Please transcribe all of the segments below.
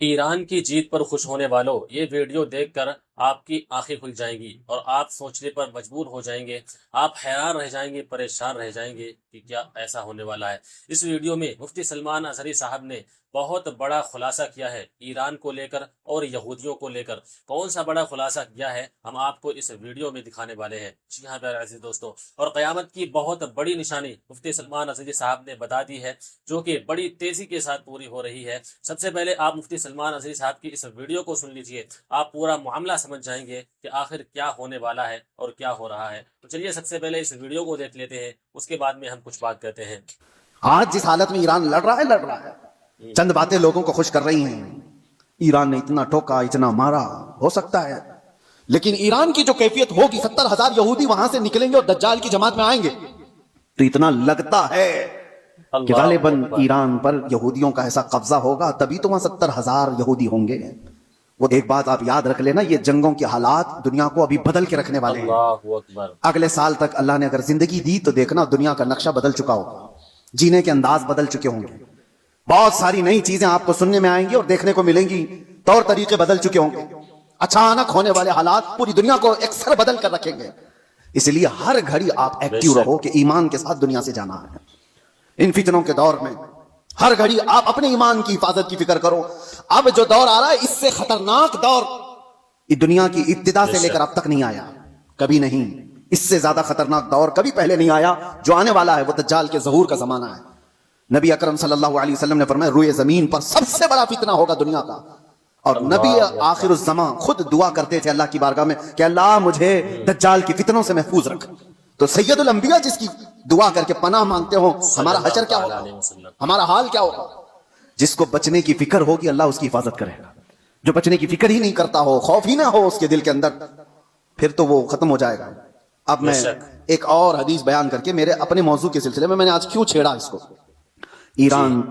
ایران کی جیت پر خوش ہونے والوں، یہ ویڈیو دیکھ کر آپ کی آنکھیں کھل جائیں گی اور آپ سوچنے پر مجبور ہو جائیں گے۔ آپ حیران رہ جائیں گے، پریشان رہ جائیں گے کہ کیا ایسا ہونے والا ہے۔ اس ویڈیو میں مفتی سلمان اظہری صاحب نے بہت بڑا خلاصہ کیا ہے ایران کو لے کر اور یہودیوں کو لے کر۔ کون سا بڑا خلاصہ کیا ہے ہم آپ کو اس ویڈیو میں دکھانے والے ہیں۔ جی ہاں پیارے عزیز دوستو، اور قیامت کی بہت بڑی نشانی مفتی سلمان اظہری صاحب نے بتا دی ہے، جو کہ بڑی تیزی کے ساتھ پوری ہو رہی ہے۔ سب سے پہلے آپ مفتی سلمان اظہری صاحب کی اس ویڈیو کو سن لیجئے، آپ پورا معاملہ سمجھ جائیں گے کہ آخر کیا ہونے والا ہے اور کیا ہو رہا ہے۔ تو چلیے سب سے پہلے اس ویڈیو کو دیکھ لیتے ہیں، اس کے بعد میں ہم کچھ بات کرتے ہیں۔ آج جس حالت میں ایران لڑ رہا ہے چند باتیں لوگوں کو خوش کر رہی ہیں۔ ایران نے اتنا ٹوکا، اتنا مارا، ہو سکتا ہے، لیکن ایران کی جو کیفیت ہوگی، 70,000 یہودی وہاں سے نکلیں گے اور دجال کی جماعت میں آئیں گے، تو اتنا لگتا ہے کہ غالباً ایران پر یہودیوں کا ایسا قبضہ ہوگا، تبھی تو وہاں 70,000 یہودی ہوں گے۔ وہ ایک بات آپ یاد رکھ لینا، یہ جنگوں کے حالات دنیا کو ابھی بدل کے رکھنے والے ہیں۔ اللہ اکبر۔ اگلے سال تک اللہ نے اگر زندگی دی تو دیکھنا دنیا کا نقشہ بدل چکا ہوگا، جینے کے انداز بدل چکے ہوں گے، بہت ساری نئی چیزیں آپ کو سننے میں آئیں گی اور دیکھنے کو ملیں گی، طور طریقے بدل چکے ہوں گے۔ اچانک ہونے والے حالات پوری دنیا کو اکثر بدل کر رکھیں گے، اس لیے ہر گھڑی آپ ایکٹیو رہو کہ ایمان کے ساتھ دنیا سے جانا ہے۔ ان فتنوں کے دور میں ہر گھڑی آپ اپنے ایمان کی حفاظت کی فکر کرو۔ اب جو دور آ رہا ہے، اس سے خطرناک دور دنیا کی ابتدا سے لے کر اب تک نہیں آیا، کبھی نہیں۔ اس سے زیادہ خطرناک دور کبھی پہلے نہیں آیا۔ جو آنے والا ہے وہ دجال کے ظہور کا زمانہ ہے۔ نبی اکرم صلی اللہ علیہ وسلم نے فرمایا، روئے زمین پر سب سے بڑا فتنہ ہوگا دنیا کا، اور نبی آخر الزمان خود دعا کرتے تھے اللہ کی بارگاہ میں کہ اللہ مجھے دجال کی فتنوں سے محفوظ رکھ۔ تو سید الانبیاء جس کی دعا کر کے پناہ مانگتے ہو، ہمارا حشر کیا ہوگا، ہمارا حال کیا ہوگا؟ جس کو بچنے کی فکر ہوگی اللہ اس کی حفاظت کرے گا۔ جو بچنے کی فکر ہی نہیں کرتا ہو، خوف ہی نہ ہو اس کے دل کے اندر، پھر تو وہ ختم ہو جائے گا۔ اب میں ایک اور حدیث بیان کر کے میرے اپنے موضوع کے سلسلے میں نے آج کیوں چھیڑا اس کو، ایران،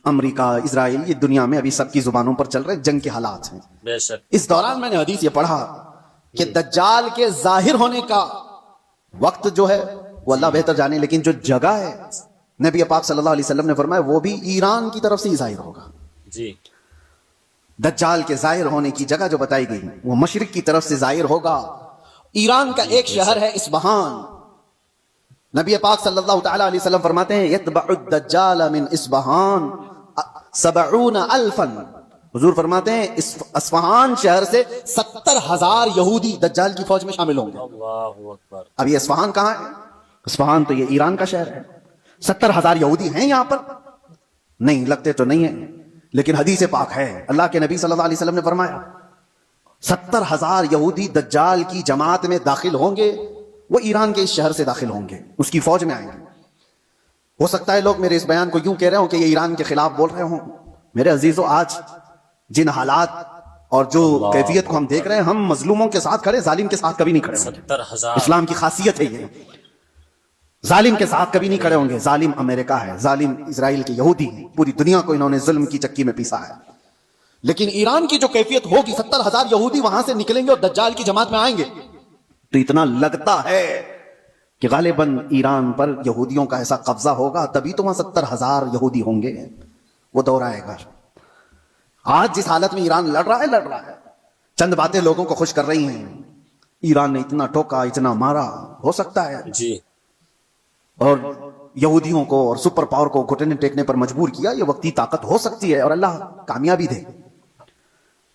امریکہ، اسرائیل، یہ دنیا میں ابھی سب کی زبانوں پر چل رہے جنگ کے حالات ہیں۔ اس دوران میں نے حدیث یہ پڑھا کہ دجال کے ظاہر ہونے کا وقت جو ہے وہ اللہ بہتر جانے، لیکن جو جگہ ہے نبی پاک صلی اللہ علیہ وسلم نے فرمایا وہ بھی ایران کی طرف سے ہی ظاہر ہوگا۔ جی، دجال کے ظاہر ہونے کی جگہ جو بتائی گئی وہ مشرق کی طرف سے ظاہر ہوگا۔ ایران کا ایک شہر ہے اصفہان، نبی پاک صلی اللہ تعالی علیہ وسلم فرماتے ہیں یتبع الدجال من اصفہان 70,000۔ حضور فرماتے ہیں اصفہان شہر سے 70,000 یہودی دجال کی فوج میں شامل ہوں گے۔ اللہ اکبر۔ اب یہ اصفہان کہاں ہے؟ اصفہان تو یہ ایران کا شہر ہے۔ 70,000 یہودی ہیں یہاں پر؟ نہیں، لگتے تو نہیں ہیں، لیکن حدیث پاک ہے، اللہ کے نبی صلی اللہ علیہ وسلم نے فرمایا 70,000 یہودی دجال کی جماعت میں داخل ہوں گے، وہ ایران کے اس شہر سے داخل ہوں گے، اس کی فوج میں آئیں گے۔ ہو سکتا ہے لوگ میرے اس بیان کو یوں کہہ رہے ہوں کہ یہ ایران کے خلاف بول رہے ہوں۔ میرے عزیزو، آج جن حالات اور جو کیفیت کو ہم دیکھ رہے ہیں، ہم مظلوموں کے ساتھ کھڑے، ظالم کے ساتھ کبھی نہیں کھڑے ہوں گے۔ 70,000 اسلام کی خاصیت ہے یہ، ظالم کے ساتھ کبھی نہیں کھڑے ہوں گے۔ ظالم امریکہ ہے، ظالم اسرائیل کے یہودی ہیں، پوری دنیا کو انہوں نے ظلم کی چکی میں پیسا ہے، لیکن ایران کی جو کیفیت ہوگی، 70,000 یہودی وہاں سے نکلیں گے اور دجال کی جماعت میں آئیں گے، تو اتنا لگتا ہے کہ غالباً ایران پر یہودیوں کا ایسا قبضہ ہوگا، تبھی تو وہاں 70,000 یہودی ہوں گے۔ وہ دور آئے گا۔ آج جس حالت میں ایران لڑ رہا ہے چند باتیں لوگوں کو خوش کر رہی ہیں۔ ایران نے اتنا ٹوکا، اتنا مارا، ہو سکتا ہے، جی، اور یہودیوں کو اور سپر پاور کو گھٹنے ٹیکنے پر مجبور کیا، یہ وقتی طاقت ہو سکتی ہے اور اللہ کامیابی دے،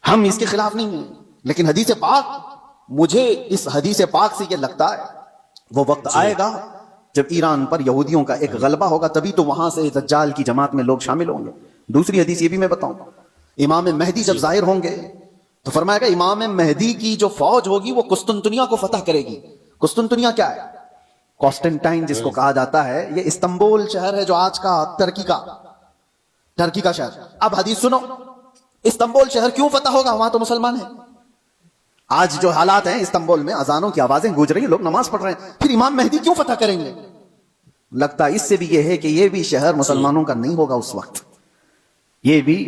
ہم اس کے خلاف نہیں ہیں، لیکن حدیث پاک، مجھے اس حدیث پاک سے یہ لگتا ہے وہ وقت آئے گا جب ایران پر یہودیوں کا ایک غلبہ ہوگا، تبھی تو وہاں سے دجال کی جماعت میں لوگ شامل ہوں گے۔ دوسری حدیث یہ بھی میں بتاؤں، امام مہدی جب ظاہر ہوں گے تو فرمایا گا امام مہدی کی جو فوج ہوگی وہ قسطنطنیہ کو فتح کرے گی۔ قسطنطنیہ کیا ہے؟ کانسٹنٹائن جس کو کہا جاتا ہے، یہ استنبول شہر ہے جو آج کا ترکی کا شہر۔ اب حدیث سنو، استنبول شہر کیوں فتح ہوگا؟ وہاں تو مسلمان ہیں۔ آج جو حالات ہیں استنبول میں، اذانوں کی آوازیں گونج رہی ہیں، لوگ نماز پڑھ رہے ہیں، پھر امام مہدی کیوں فتح کریں گے؟ لگتا اس سے بھی یہ ہے کہ یہ بھی شہر مسلمانوں کا نہیں ہوگا اس وقت، یہ بھی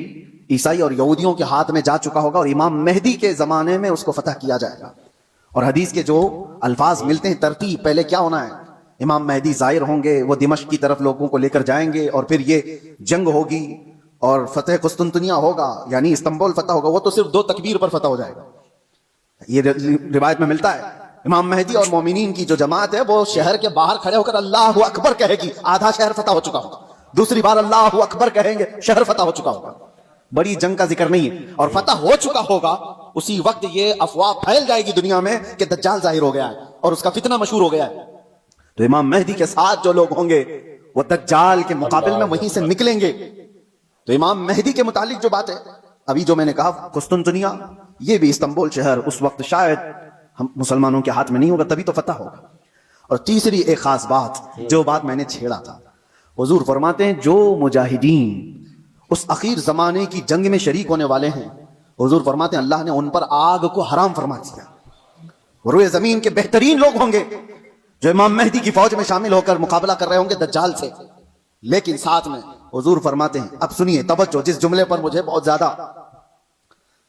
عیسائی اور یہودیوں کے ہاتھ میں جا چکا ہوگا، اور امام مہدی کے زمانے میں اس کو فتح کیا جائے گا۔ اور حدیث کے جو الفاظ ملتے ہیں، ترتیب پہلے کیا ہونا ہے، امام مہدی ظاہر ہوں گے، وہ دمشق کی طرف لوگوں کو لے کر جائیں گے، اور پھر یہ جنگ ہوگی، اور فتح قسطنطنیہ ہوگا یعنی استنبول فتح ہوگا، وہ تو صرف 2 تکبیر پر فتح ہو جائے گا. یہ روایت میں ملتا ہے. امام مہدی اور مومنین کی جو جماعت ہے وہ شہر کے باہر کھڑے ہو کر اللہ اکبر کہے گی، آدھا شہر فتح ہو چکا ہوگا. دوسری بار اللہ اکبر کہیں گے، شہر فتح ہو چکا ہوگا. بڑی جنگ کا ذکر نہیں ہے. اور فتح ہو چکا ہوگا اسی وقت یہ افواہ پھیل جائے گی دنیا میں کہ دجال ظاہر ہو گیا ہے اور اس کا فتنہ مشہور ہو گیا ہے. تو امام مہدی کے ساتھ جو لوگ ہوں گے وہ دجال کے مقابل میں وہیں سے نکلیں گے. تو امام مہدی کے متعلق جو بات ہے ابھی جو میں نے کہا قسطنطنیہ، یہ بھی استنبول شہر اس وقت شاید ہم مسلمانوں کے ہاتھ میں نہیں ہوگا، تبھی تو فتح ہوگا. اور تیسری ایک خاص بات، جو بات میں نے چھیڑا تھا، حضور فرماتے ہیں جو مجاہدین اس اخیر زمانے کی جنگ میں شریک ہونے والے ہیں، حضور فرماتے ہیں اللہ نے ان پر آگ کو حرام فرما دیا. روئے زمین کے بہترین لوگ ہوں گے جو امام مہدی کی فوج میں شامل ہو کر مقابلہ کر رہے ہوں گے دجال سے. لیکن ساتھ میں حضور فرماتے ہیں، اب سنیے توجہ، جس جملے پر مجھے بہت زیادہ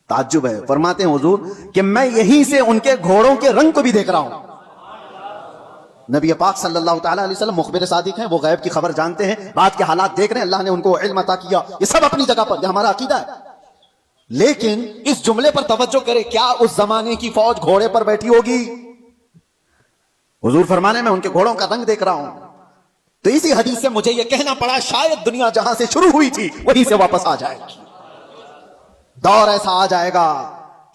تعجب ہے، فرماتے ہیں حضور کہ میں یہیں سے ان کے گھوڑوں کے رنگ کو بھی دیکھ رہا ہوں. نبی پاک صلی اللہ تعالیٰ علیہ وسلم مخبر صادق ہیں، وہ غیب کی خبر جانتے ہیں، بعد کے حالات دیکھ رہے ہیں، اللہ نے ان کو علم عطا کیا. یہ سب اپنی جگہ پر، یہ ہمارا عقیدہ ہے. لیکن اس جملے پر توجہ کرے، کیا اس زمانے کی فوج گھوڑے پر بیٹھی ہوگی؟ حضور فرمانے میں ان کے گھوڑوں کا رنگ دیکھ رہا ہوں. تو اسی حدیث سے مجھے یہ کہنا پڑا شاید دنیا جہاں سے شروع ہوئی تھی وہیں سے واپس آ جائے گی. دور ایسا آ جائے گا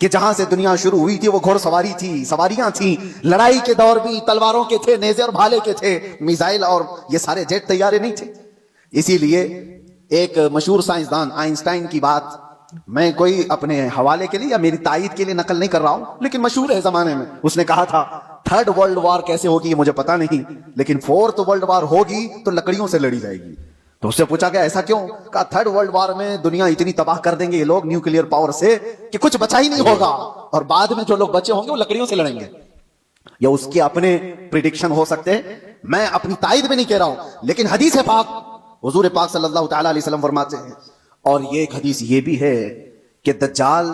کہ جہاں سے دنیا شروع ہوئی تھی وہ گھوڑ سواری تھی، سواریاں تھیں. لڑائی کے دور بھی تلواروں کے تھے، نیزے اور بھالے کے تھے، میزائل اور یہ سارے جیٹ طیارے نہیں تھے. اسی لیے ایک مشہور سائنسدان آئنسٹائن کی بات میں کوئی اپنے حوالے کے لیے یا میری تائید کے لیے نقل نہیں کر رہا ہوں، لیکن مشہور ہے زمانے میں. اس نے کہا تھا 3rd ورلڈ وار کیسے ہوگی یہ مجھے پتا نہیں، لیکن 4th ورلڈ وار ہوگی تو لکڑیوں سے لڑی جائے گی. تو اس سے پوچھا گیا ایسا کیوں؟ کہا 3rd ورلڈ وار میں دنیا اتنی تباہ کر دیں گے یہ لوگ نیوکلیئر پاور سے کہ کچھ بچا ہی نہیں ہوگا، اور بعد میں جو لوگ بچے ہوں گے وہ لکڑیوں سے لڑیں گے. یا اس کے اپنے پریڈکشن ہو سکتے ہیں، میں اپنی تائید میں نہیں کہہ رہا ہوں، لیکن حدیث پاک حضور پاک صلی اللہ تعالیٰ علیہ وسلم فرماتے ہیں. اور یہ ایک حدیث یہ بھی ہے کہ دجال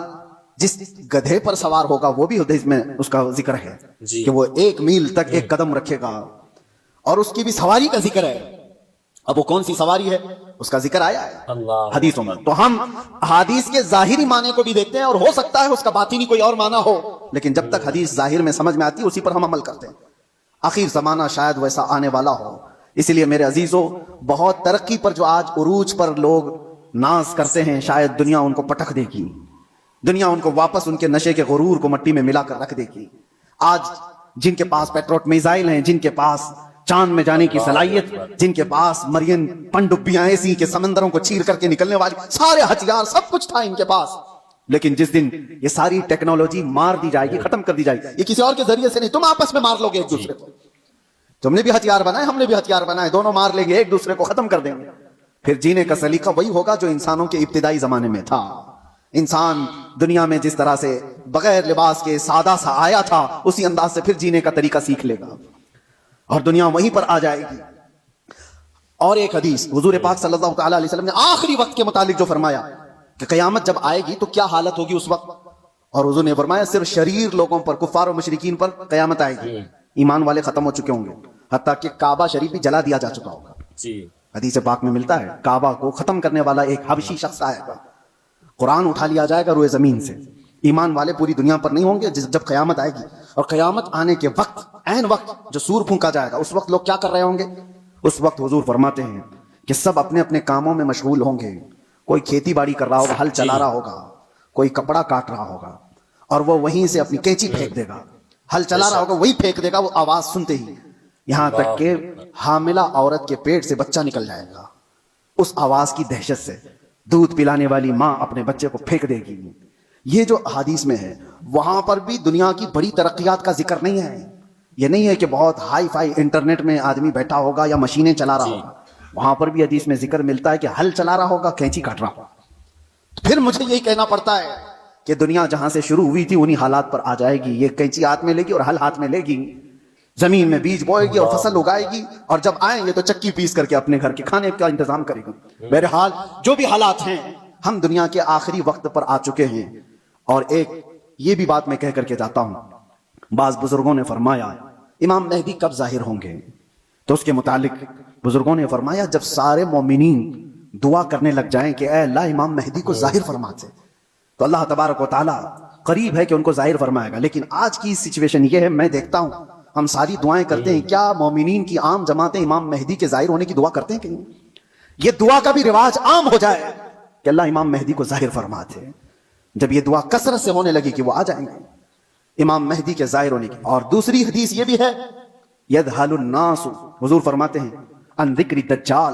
جس گدھے پر سوار ہوگا وہ بھی حدیث میں اس کا ذکر ہے کہ وہ 1 میل تک 1 قدم رکھے گا، اور اس کی بھی سواری کا ذکر ہے. اب وہ کون سی سواری ہے اس کا ذکر آیا ہے حدیثوں میں. تو ہم حدیث کے ظاہری معنی کو بھی دیکھتے ہیں، اور ہو سکتا ہے اس کا باطنی کوئی اور معنی ہو، لیکن جب تک حدیث ظاہر میں سمجھ میں آتی ہے اسی پر ہم عمل کرتے ہیں. آخر زمانہ شاید ویسا آنے والا ہو. اس لیے میرے عزیزوں، بہت ترقی پر جو آج عروج پر لوگ ناز کرتے ہیں، شاید دنیا ان کو پٹک دے گی، دنیا ان کو واپس ان کے نشے کے غرور کو مٹی میں ملا کر رکھ دے گی. آج جن کے پاس پیٹروٹ میزائل ہیں، جن کے پاس چاند میں جانے کی صلاحیت، جن کے پاس مرین پنڈبیاں ایسی کہ سمندروں کو چیر کر کے نکلنے والی سارے ہتھیار سب کچھ تھا ان کے پاس، لیکن جس دن یہ ساری ٹیکنالوجی مار دی جائے گی، ختم کر دی جائے گی، یہ کسی اور کے ذریعے سے نہیں، تم آپس میں مار لو گے ایک دوسرے کو. تم نے بھی ہتھیار بنائے، ہم نے بھی ہتھیار بنائے، دونوں مار لیں گے، ایک دوسرے کو ختم کر دیں گے. پھر جینے کا سلیقہ وہی ہوگا جو انسانوں کے ابتدائی زمانے میں تھا. انسان دنیا میں جس طرح سے بغیر لباس کے سادہ سا آیا تھا اسی انداز سے پھر جینے کا طریقہ سیکھ لے گا اور دنیا وہیں پر آ جائے گی. اور ایک حدیث حضور پاک صلی اللہ تعالیٰ علیہ وسلم نے آخری وقت کے متعلق جو فرمایا کہ قیامت جب آئے گی تو کیا حالت ہوگی اس وقت، اور حضور نے فرمایا صرف شریر لوگوں پر، کفار و مشرکین پر قیامت آئے گی، ایمان والے ختم ہو چکے ہوں گے، حتیٰ کہ کعبہ شریف بھی جلا دیا جا چکا ہوگا. حدیث پاک میں ملتا ہے کعبہ کو ختم کرنے والا ایک حبشی شخص آئے گا، قرآن اٹھا لیا جائے گا روئے زمین سے. ایمان والے پوری دنیا پر نہیں ہوں گے. جب قیامت آئے گی اور قیامت آنے کے وقت، عین وقت جو سور پھونکا جائے گا، اس وقت لوگ کیا کر رہے ہوں گے؟ اس وقت حضور فرماتے ہیں کہ سب اپنے اپنے کاموں میں مشغول ہوں گے. کوئی کھیتی باڑی کر رہا ہوگا، ہل چلا رہا ہوگا، کوئی کپڑا کاٹ رہا ہوگا اور وہ وہیں سے اپنی کینچی پھینک دے گا، ہل چلا رہا ہوگا وہی پھینک دے گا، وہ آواز سنتے ہی، یہاں تک کہ حاملہ عورت کے پیٹ سے بچہ نکل جائے گا. اس آواز کی دہشت سے دودھ پلانے والی ماں اپنے بچے کو پھینک دے گی. یہ جو حدیث میں ہے وہاں پر بھی دنیا کی بڑی ترقیات کا ذکر نہیں ہے. یہ نہیں ہے کہ بہت ہائی فائی انٹرنیٹ میں آدمی بیٹھا ہوگا یا مشینیں چلا رہا ہوگا. وہاں پر بھی حدیث میں ذکر ملتا ہے کہ ہل چلا رہا ہوگا، کینچی کاٹ رہا ہوگا. پھر مجھے یہی کہنا پڑتا ہے کہ دنیا جہاں سے شروع ہوئی تھی انہی حالات پر آ جائے گی. یہ کینچی ہاتھ میں لے گی اور ہل ہاتھ میں لے گی، زمین میں بیج بوئے گی اور فصل اگائے گی، اور جب آئیں گے تو چکی پیس کر کے اپنے گھر کے کھانے کا انتظام کرے گی. بہرحال جو بھی حالات ہیں، ہم دنیا کے آخری وقت پر آ چکے ہیں. اور ایک یہ بھی بات میں کہہ کر کے جاتا ہوں، بعض بزرگوں نے فرمایا امام مہدی کب ظاہر ہوں گے؟ تو اس کے متعلق بزرگوں نے فرمایا جب سارے مومنین دعا کرنے لگ جائیں کہ اے اللہ امام مہدی کو ظاہر فرما دے، تو اللہ تبارک و تعالیٰ قریب ہے کہ ان کو ظاہر فرمائے گا۔ لیکن آج کی سچویشن یہ ہے، میں دیکھتا ہوں ہم ساری دعائیں کرتے ہیں، کیا مومنین کی عام جماعتیں امام مہدی کے ظاہر ہونے کی دعا کرتے ہیں کہ نہیں؟ یہ دعا کا بھی رواج عام ہو جائے کہ اللہ امام مہدی کو ظاہر فرما دے۔ جب یہ دعا کثرت سے ہونے لگی کہ وہ آ جائیں گے امام مہدی کے ظاہر ہونے کی۔ اور دوسری حدیث یہ بھی ہے، یذہل الناس، حضور فرماتے ہیں، ان ذکر دجال،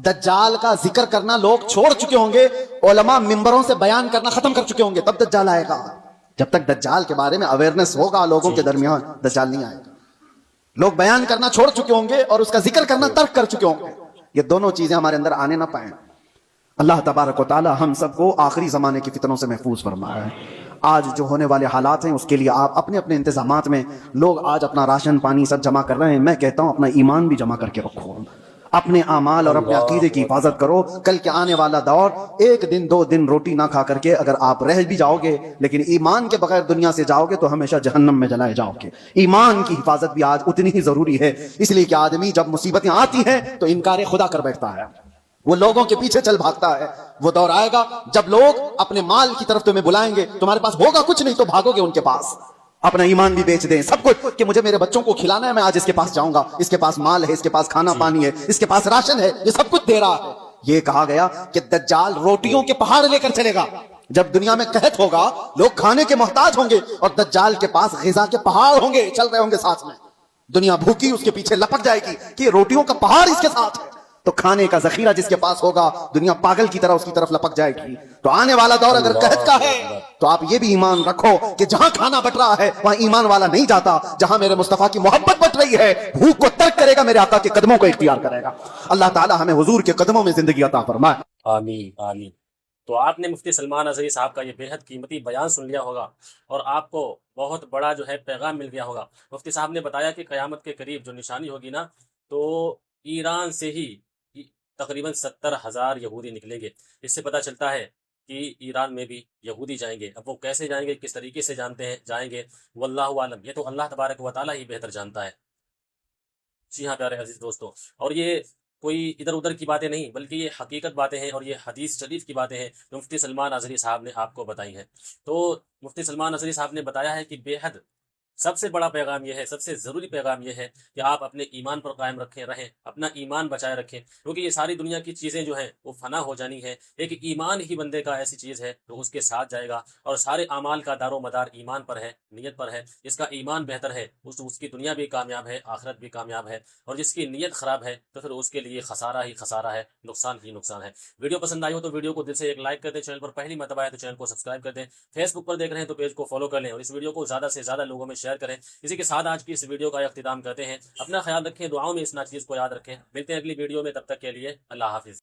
دجال کا ذکر کرنا لوگ چھوڑ چکے ہوں گے، علماء ممبروں سے بیان کرنا ختم کر چکے ہوں گے، تب دجال آئے گا۔ جب تک دجال کے بارے میں اویئرنس ہوگا لوگوں کے درمیان، دجال نہیں آئے گا۔ لوگ بیان کرنا چھوڑ چکے ہوں گے اور اس کا ذکر کرنا ترک کر چکے ہوں گے، یہ دونوں چیزیں ہمارے اندر آنے نہ پائیں۔ اللہ تبارک و تعالی ہم سب کو آخری زمانے کی فتنوں سے محفوظ فرمائے۔ آج جو ہونے والے حالات ہیں اس کے لیے آپ اپنے اپنے انتظامات میں، لوگ آج اپنا راشن پانی سب جمع کر رہے ہیں، میں کہتا ہوں اپنا ایمان بھی جمع کر کے رکھو، اپنے اعمال اور اپنے عقیدے کی حفاظت کرو۔ کل کے آنے والا دور، ایک دن دو دن روٹی نہ کھا کر کے اگر آپ رہ بھی جاؤ گے لیکن ایمان کے بغیر دنیا سے جاؤ گے تو ہمیشہ جہنم میں جلائے جاؤ گے۔ ایمان کی حفاظت بھی آج اتنی ہی ضروری ہے، اس لیے کہ آدمی جب مصیبتیں آتی ہیں تو انکار خدا کر بیٹھتا ہے، وہ لوگوں کے پیچھے چل بھاگتا ہے۔ وہ دور آئے گا جب لوگ اپنے مال کی طرف تمہیں بلائیں گے، تمہارے پاس ہوگا کچھ نہیں تو بھاگو گے ان کے پاس، اپنا ایمان بھی بیچ دیں، سب کچھ، کہ مجھے میرے بچوں کو کھلانا ہے، میں آج اس کے پاس جاؤں گا، اس کے پاس مال ہے، اس کے پاس کھانا پانی ہے، اس کے پاس راشن ہے، یہ سب کچھ دے رہا ہے۔ یہ کہا گیا کہ دجال روٹیوں کے پہاڑ لے کر چلے گا۔ جب دنیا میں قحط ہوگا، لوگ کھانے کے محتاج ہوں گے اور دجال کے پاس غذا کے پہاڑ ہوں گے، چل رہے ہوں گے ساتھ میں۔ دنیا بھوکی اس کے پیچھے لپک جائے گی کہ روٹیوں کا پہاڑ اس کے ساتھ ہے، تو کھانے کا ذخیرہ جس کے پاس ہوگا دنیا پاگل کی طرح اس کی طرف لپک جائے گی۔ تو آنے والا دور اگر قحط کا ہے تو آپ یہ بھی ایمان رکھو کہ جہاں کھانا بٹ رہا ہے وہاں ایمان والا نہیں جاتا، جہاں میرے مصطفیٰ کی محبت بٹ رہی ہے بھوک کو ترک کرے گا، میرے آقا کے قدموں کو اختیار کرے گا۔ اللہ تعالی ہمیں حضور کے قدموں میں زندگی عطا فرمائے۔ آمین آمین۔ تو آپ نے مفتی سلمان اظہری صاحب کا یہ بے حد قیمتی بیان سن لیا ہوگا اور آپ کو بہت بڑا جو ہے پیغام مل گیا ہوگا۔ مفتی صاحب نے بتایا کہ قیامت کے قریب جو نشانی ہوگی نا، تو ایران سے ہی تقریباً 70,000 یہودی نکلیں گے۔ اس سے پتہ چلتا ہے کہ ایران میں بھی یہودی جائیں گے۔ اب وہ کیسے جائیں گے، کس طریقے سے جائیں گے، واللہ عالم، یہ تو اللہ تبارک و تعالیٰ ہی بہتر جانتا ہے۔ جی ہاں پیارے عزیز دوستو، اور یہ کوئی ادھر ادھر کی باتیں نہیں بلکہ یہ حقیقت باتیں ہیں اور یہ حدیث شریف کی باتیں ہیں جو مفتی سلمان اظہری صاحب نے آپ کو بتائی ہیں۔ تو مفتی سلمان اظہری صاحب نے بتایا ہے کہ بے حد سب سے بڑا پیغام یہ ہے، سب سے ضروری پیغام یہ ہے کہ آپ اپنے ایمان پر قائم رہیں، اپنا ایمان بچائے رکھیں، کیونکہ یہ ساری دنیا کی چیزیں جو ہیں وہ فنا ہو جانی ہے۔ ایک ایمان ہی بندے کا ایسی چیز ہے جو اس کے ساتھ جائے گا، اور سارے اعمال کا دار و مدار ایمان پر ہے، نیت پر ہے۔ جس کا ایمان بہتر ہے اس کی دنیا بھی کامیاب ہے، آخرت بھی کامیاب ہے، اور جس کی نیت خراب ہے تو پھر اس کے لیے خسارہ ہی خسارہ ہے، نقصان ہی نقصان ہے۔ ویڈیو پسند آئی ہو تو ویڈیو کو دل سے ایک لائک کر دیں، چینل پر پہلی مرتبہ ہے تو چینل کو سبسکرائب کر دیں، فیس بک پر دیکھ رہے ہیں تو پیج کو فالو کر لیں، اور اس ویڈیو کو زیادہ سے زیادہ لوگوں میں شیئر کریں۔ اسی کے ساتھ آج کی اس ویڈیو کا اختتام کرتے ہیں۔ اپنا خیال رکھیں، دعاؤں میں اس ناچیز کو یاد رکھیں۔ ملتے ہیں اگلی ویڈیو میں، تب تک کے لیے اللہ حافظ۔